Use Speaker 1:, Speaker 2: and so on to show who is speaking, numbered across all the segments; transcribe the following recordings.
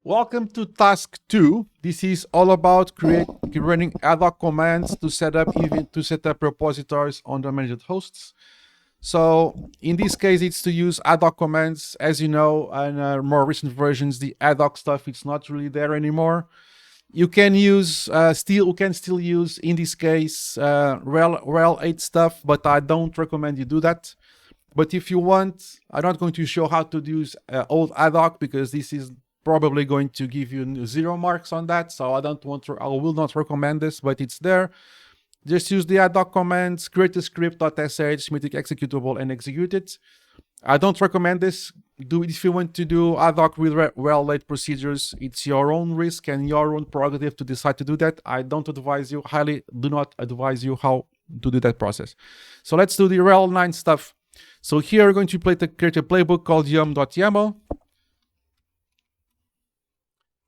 Speaker 1: Welcome to task 2. This is all about running AdHhoc commands to set up repositories on the managed hosts. So in this case, it's to use AdHhoc commands. As you know, in more recent versions, the AdHhoc stuff it's not really there anymore. You can use still use in this case rel 8 stuff, but I don't recommend you do that. But if you want, I'm not going to show how to use old AdHhoc because this is probably going to give you 0 marks on that. So I will not recommend this, but it's there. Just use the AdHhoc commands, create a script.sh, make it executable and execute it. I don't recommend this. Do it if you want to do AdHhoc with rel8 procedures. It's your own risk and your own prerogative to decide to do that. I don't advise you, highly do not advise you how to do that process. So let's do the rel9 stuff. So here we're going to create a playbook called yum.yaml.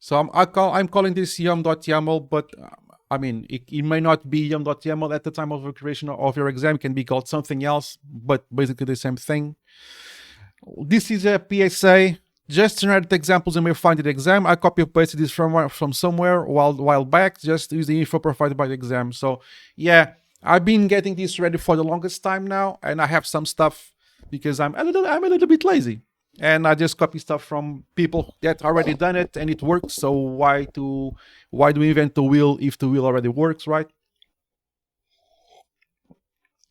Speaker 1: So I'm calling this yum.yaml, but I mean, it may not be yum.yaml at the time of the creation of your exam. It can be called something else, but basically the same thing. This is a PSA. Just generated examples you may find in the exam. I copy and pasted this from somewhere a while back. Just use the info provided by the exam. So yeah, I've been getting this ready for the longest time now, and I have some stuff because I'm a little bit lazy. And I just copy stuff from people that already done it and it works. So why do we invent the wheel if the wheel already works, right?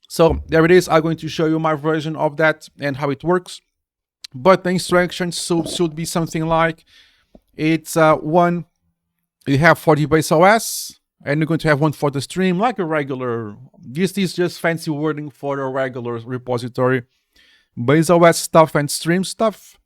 Speaker 1: So there it is. I'm going to show you my version of that and how it works. But the instructions should be something like it's one you have for the base OS, and you're going to have one for the stream, like a regular. This is just fancy wording for a regular repository. Base OS stuff and stream stuff.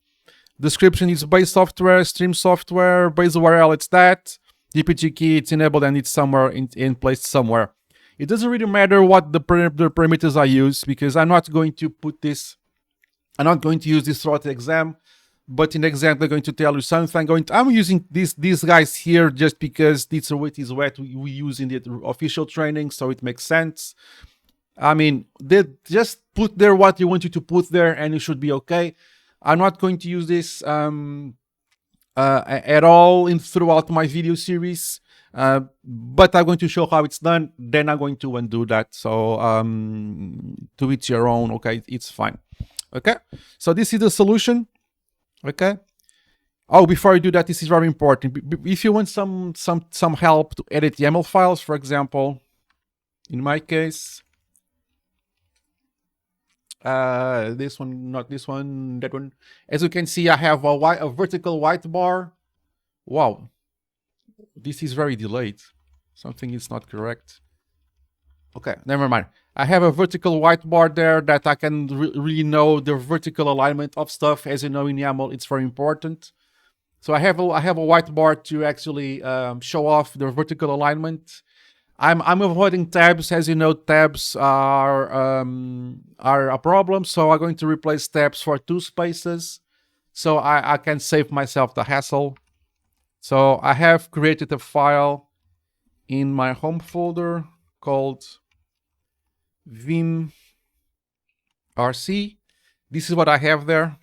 Speaker 1: Description is base software, stream software, base URL, it's that. DPG key, it's enabled and it's somewhere in place somewhere. It doesn't really matter what the parameters I use because I'm not going to I'm not going to use this throughout the exam, but in the exam they're going to tell you something. I'm using these guys here just because it's what we use in the official training, so it makes sense. I mean, they just put there what you want you to put there and it should be okay. I'm not going to use this at all throughout my video series, but I'm going to show how it's done. Then I'm going to undo that. So to each your own, okay, it's fine. Okay, so this is the solution. Okay. Oh, before I do that, this is very important. If you want some help to edit YAML files, for example, in my case, this one, not this one, that one. As you can see, I have a vertical white bar. Wow, this is very delayed. Something is not correct. Okay, never mind. I have a vertical white bar there that I can really know the vertical alignment of stuff. As you know, in YAML, it's very important. So I have a white bar to actually show off the vertical alignment. I'm avoiding tabs. As you know, tabs are a problem. So I'm going to replace tabs for 2 spaces. So I can save myself the hassle. So I have created a file in my home folder called vim rc. This is what I have there.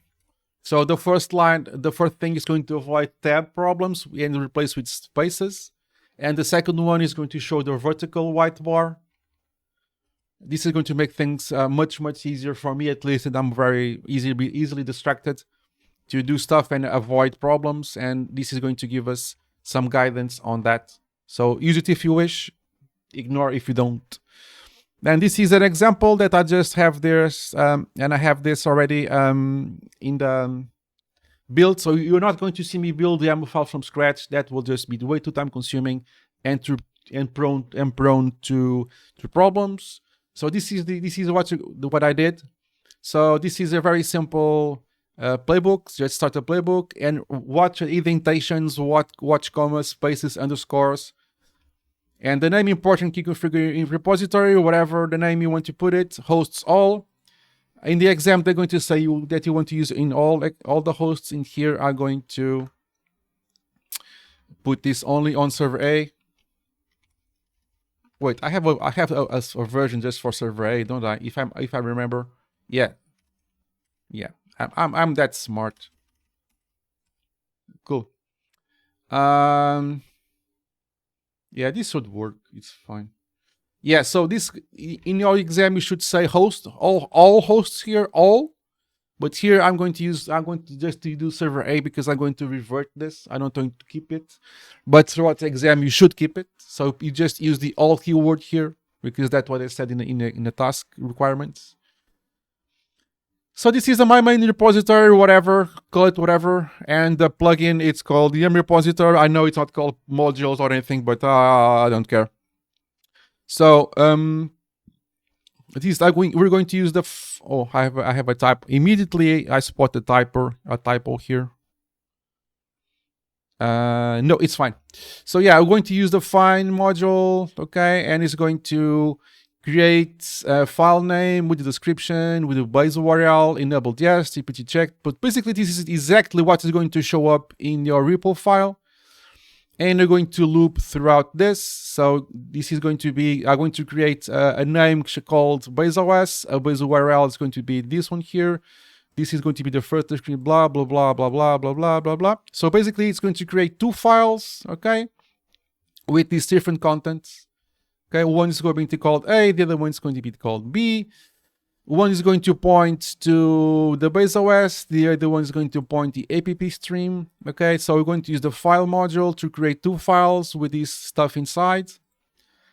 Speaker 1: So the first thing is going to avoid tab problems and replace with spaces. And the second one is going to show the vertical white bar. This is going to make things much easier for me, at least, and I'm very easily distracted to do stuff and avoid problems. And this is going to give us some guidance on that. So use it if you wish, ignore if you don't. And this is an example that I just have there, and I have this already in the build. So you're not going to see me build the YAML file from scratch. That will just be way too time consuming and prone to problems. So this is what I did. So this is a very simple playbook. Just start a playbook and watch indentations, watch commas, spaces, underscores. And the name important key configure in repository, whatever the name you want to put it, hosts all. In the exam, they're going to say that you want to use in all the hosts. In here are going to put this only on server A. Wait, I have a version just for server A, don't I? If I remember, yeah. I'm that smart. Cool. Yeah, this should work. It's fine. Yeah, so this in your exam you should say host, all hosts here, all. But here I'm going to just to do server A because I'm going to revert this. I'm not going to keep it. But throughout the exam you should keep it. So you just use the all keyword here because that's what I said in the task requirements. So this is my main repository, whatever, call it whatever. And the plugin, it's called YAM repository. I know it's not called modules or anything, but I don't care. So we're going to use the I have a typo. Immediately I spot a typo here. No, it's fine. So yeah, I'm going to use the find module, okay, and it's going to create a file name with the description, with the base URL, enabled yes, TPT checked. But basically this is exactly what is going to show up in your REPL file. And you're going to loop throughout this. So this is going to be, I'm going to create a name called base OS. A base URL is going to be this one here. This is going to be the first screen, blah, blah, blah, blah, blah, blah, blah, blah, blah. So basically it's going to create two files, okay, with these different contents. Okay, one is going to be called A, the other one is going to be called B. One is going to point to the base OS, the other one is going to point the app stream. Okay, so we're going to use the file module to create two files with this stuff inside.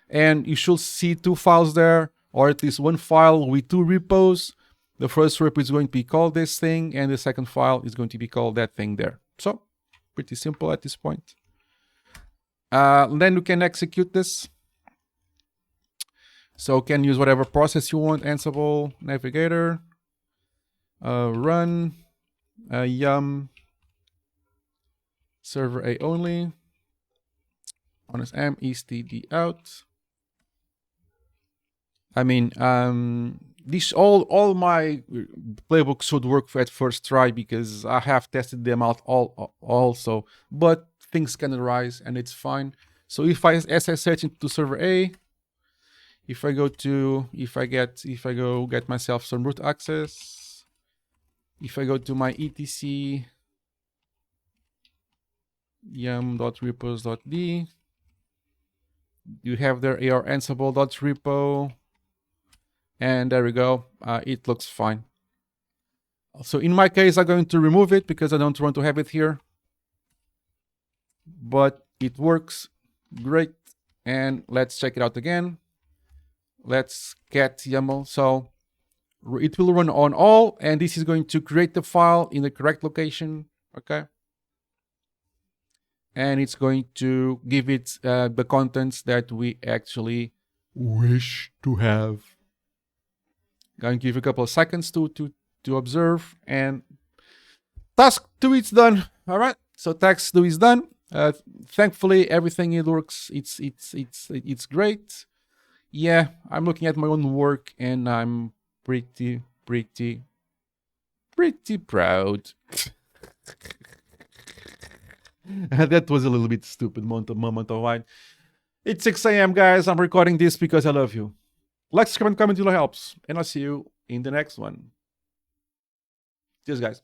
Speaker 1: And you should see two files there, or at least one file with two repos. The first repo is going to be called this thing, and the second file is going to be called that thing there. So, pretty simple at this point. Then we can execute this. So can use whatever process you want, Ansible, Navigator, run, yum, server A only, honest m, std out. I mean, this all my playbooks should work at first try because I have tested them out also, but things can arise and it's fine. So if I search into server A, if I go get myself some root access, if I go to my etc yum.repos.d, you have there your ansible.repo, and there we go. It looks fine. So in my case, I'm going to remove it because I don't want to have it here, but it works great. And let's check it out again. Let's get YAML. So it will run on all, and this is going to create the file in the correct location, okay? And it's going to give it the contents that we actually wish to have. Going to give a couple of seconds to observe, and task 2 is done. All right, so task 2 is done. Thankfully, everything it works. It's great. Yeah, I'm looking at my own work and I'm pretty proud. That was a little bit stupid moment of mine. It's 6 a.m. guys. I'm recording this because I love you. Like, subscribe, and comment, it helps. And I'll see you in the next one. Cheers, guys.